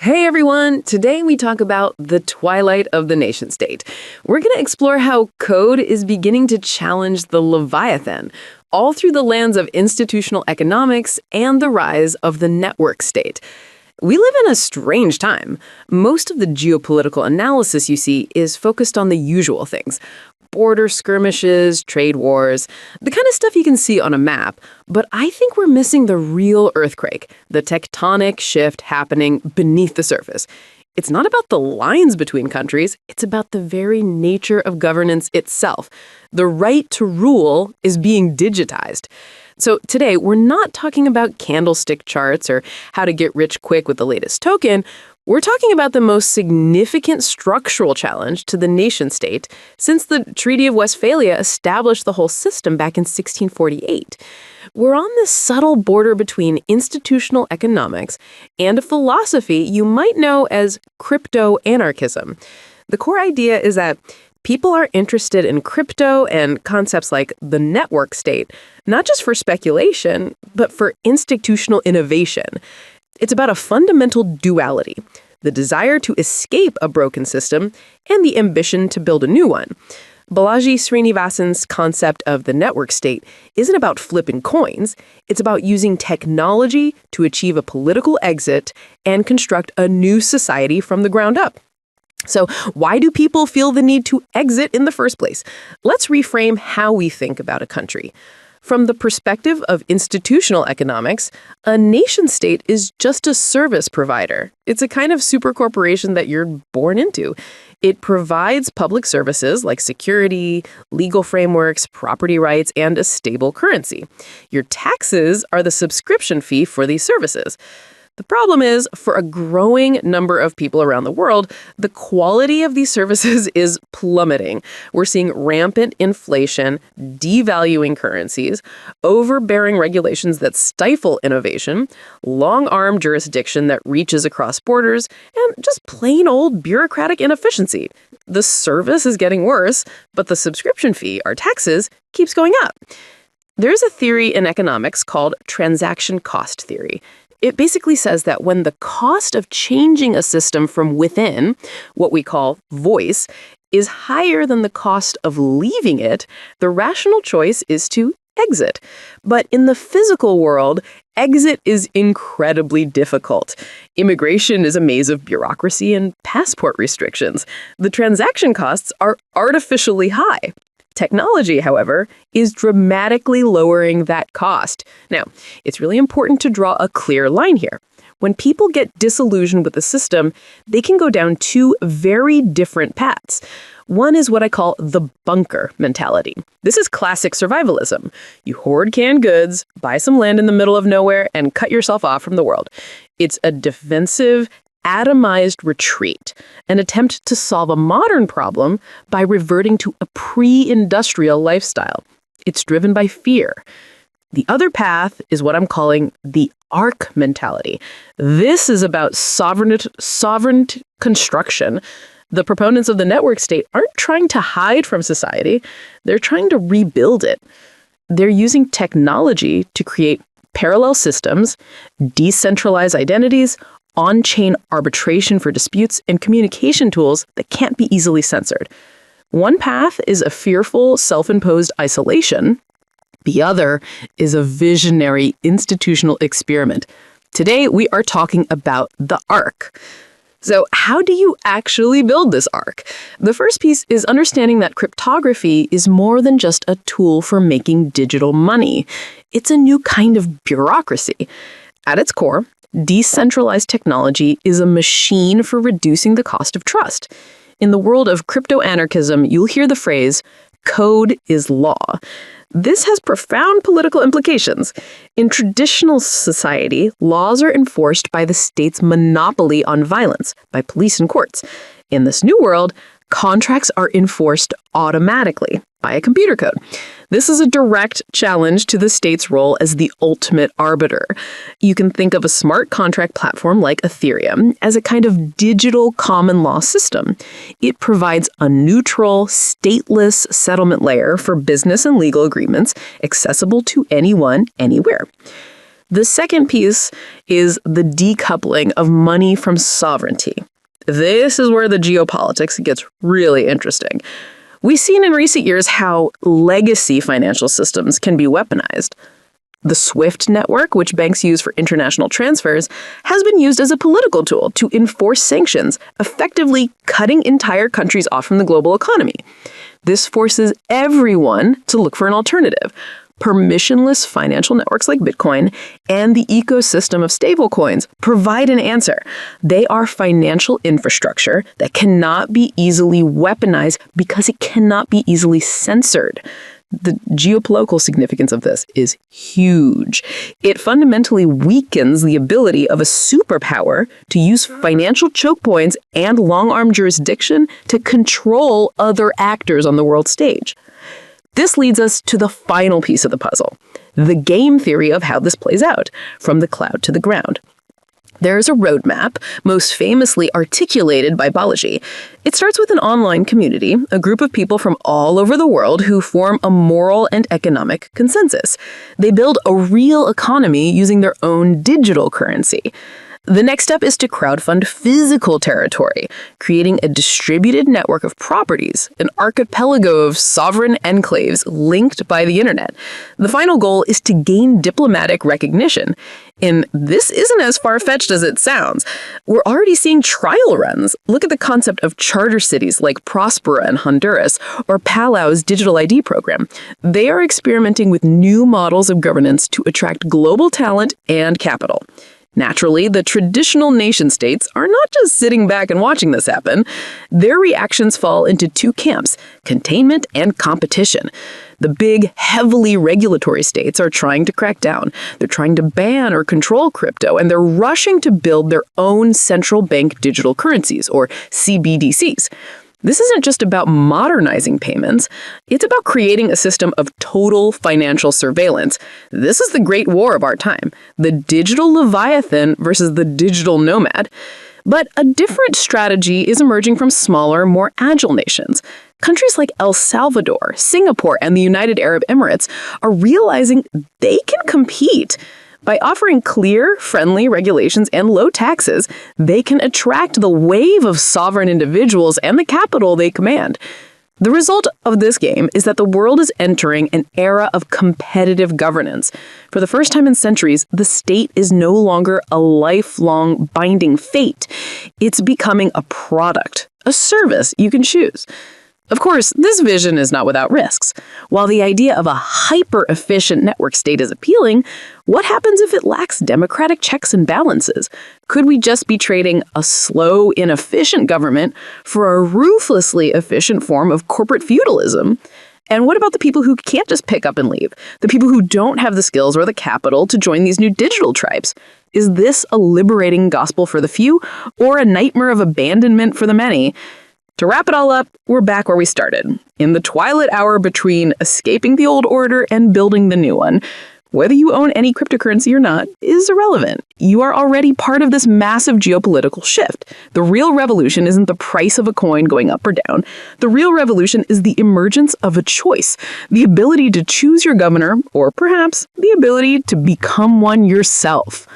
Hey everyone! Today we talk about the twilight of the nation state. We're going to explore how code is beginning to challenge the Leviathan, all through the lens of institutional economics and the rise of the network state. We live in a strange time. Most of the geopolitical analysis you see is focused on the usual things. Border skirmishes, trade wars, the kind of stuff you can see on a map. But I think we're missing the real earthquake, the tectonic shift happening beneath the surface. It's not about the lines between countries, it's about the very nature of governance itself. The right to rule is being digitized. So today, we're not talking about candlestick charts or how to get rich quick with the latest token. We're talking about the most significant structural challenge to the nation-state since the Treaty of Westphalia established the whole system back in 1648. We're on this subtle border between institutional economics and a philosophy you might know as crypto-anarchism. The core idea is that people are interested in crypto and concepts like the network state, not just for speculation, but for institutional innovation. It's about a fundamental duality, the desire to escape a broken system and the ambition to build a new one. Balaji Srinivasan's concept of the network state isn't about flipping coins. It's about using technology to achieve a political exit and construct a new society from the ground up. So why do people feel the need to exit in the first place? Let's reframe how we think about a country. From the perspective of institutional economics, a nation-state is just a service provider. It's a kind of supercorporation that you're born into. It provides public services like security, legal frameworks, property rights, and a stable currency. Your taxes are the subscription fee for these services. The problem is, for a growing number of people around the world, the quality of these services is plummeting. We're seeing rampant inflation, devaluing currencies, overbearing regulations that stifle innovation, long-arm jurisdiction that reaches across borders, and just plain old bureaucratic inefficiency. The service is getting worse, but the subscription fee, our taxes, keeps going up. There's a theory in economics called transaction cost theory. It basically says that when the cost of changing a system from within, what we call voice, is higher than the cost of leaving it, the rational choice is to exit. But in the physical world, exit is incredibly difficult. Immigration is a maze of bureaucracy and passport restrictions. The transaction costs are artificially high. Technology, however, is dramatically lowering that cost. Now, it's really important to draw a clear line here. When people get disillusioned with the system, they can go down two very different paths. One is what I call the bunker mentality. This is classic survivalism. You hoard canned goods, buy some land in the middle of nowhere, and cut yourself off from the world. It's a defensive, atomized retreat, an attempt to solve a modern problem by reverting to a pre-industrial lifestyle. It's driven by fear. The other path is what I'm calling the arc mentality. This is about sovereign construction. The proponents of the network state aren't trying to hide from society. They're trying to rebuild it. They're using technology to create parallel systems, decentralized identities, on-chain arbitration for disputes, and communication tools that can't be easily censored. One path is a fearful, self-imposed isolation. The other is a visionary institutional experiment. Today, we are talking about the arc. So how do you actually build this arc? The first piece is understanding that cryptography is more than just a tool for making digital money. It's a new kind of bureaucracy. At its core, decentralized technology is a machine for reducing the cost of trust. In the world of crypto-anarchism, you'll hear the phrase, "code is law." This has profound political implications. In traditional society, laws are enforced by the state's monopoly on violence, by police and courts. In this new world, contracts are enforced automatically by a computer code. This is a direct challenge to the state's role as the ultimate arbiter. You can think of a smart contract platform like Ethereum as a kind of digital common law system. It provides a neutral, stateless settlement layer for business and legal agreements accessible to anyone, anywhere. The second piece is the decoupling of money from sovereignty. This is where the geopolitics gets really interesting. We've seen in recent years how legacy financial systems can be weaponized. The SWIFT network, which banks use for international transfers, has been used as a political tool to enforce sanctions, effectively cutting entire countries off from the global economy. This forces everyone to look for an alternative. Permissionless financial networks like Bitcoin and the ecosystem of stablecoins provide an answer. They are financial infrastructure that cannot be easily weaponized because it cannot be easily censored. The geopolitical significance of this is huge. It fundamentally weakens the ability of a superpower to use financial choke points and long-arm jurisdiction to control other actors on the world stage. This leads us to the final piece of the puzzle, the game theory of how this plays out, from the cloud to the ground. There's a roadmap, most famously articulated by Balaji. It starts with an online community, a group of people from all over the world who form a moral and economic consensus. They build a real economy using their own digital currency. The next step is to crowdfund physical territory, creating a distributed network of properties, an archipelago of sovereign enclaves linked by the internet. The final goal is to gain diplomatic recognition. And this isn't as far-fetched as it sounds. We're already seeing trial runs. Look at the concept of charter cities like Prospera in Honduras or Palau's digital ID program. They are experimenting with new models of governance to attract global talent and capital. Naturally, the traditional nation-states are not just sitting back and watching this happen. Their reactions fall into two camps: containment and competition. The big, heavily regulatory states are trying to crack down. They're trying to ban or control crypto, and they're rushing to build their own central bank digital currencies, or CBDCs. This isn't just about modernizing payments. It's about creating a system of total financial surveillance. This is the great war of our time, the digital leviathan versus the digital nomad. But a different strategy is emerging from smaller, more agile nations. Countries like El Salvador, Singapore, and the United Arab Emirates are realizing they can compete. By offering clear, friendly regulations and low taxes, they can attract the wave of sovereign individuals and the capital they command. The result of this game is that the world is entering an era of competitive governance. For the first time in centuries, the state is no longer a lifelong binding fate. It's becoming a product, a service you can choose. Of course, this vision is not without risks. While the idea of a hyper-efficient network state is appealing, what happens if it lacks democratic checks and balances? Could we just be trading a slow, inefficient government for a ruthlessly efficient form of corporate feudalism? And what about the people who can't just pick up and leave? The people who don't have the skills or the capital to join these new digital tribes? Is this a liberating gospel for the few, or a nightmare of abandonment for the many? To wrap it all up, we're back where we started, in the twilight hour between escaping the old order and building the new one. Whether you own any cryptocurrency or not is irrelevant. You are already part of this massive geopolitical shift. The real revolution isn't the price of a coin going up or down. The real revolution is the emergence of a choice, the ability to choose your governor, or perhaps the ability to become one yourself.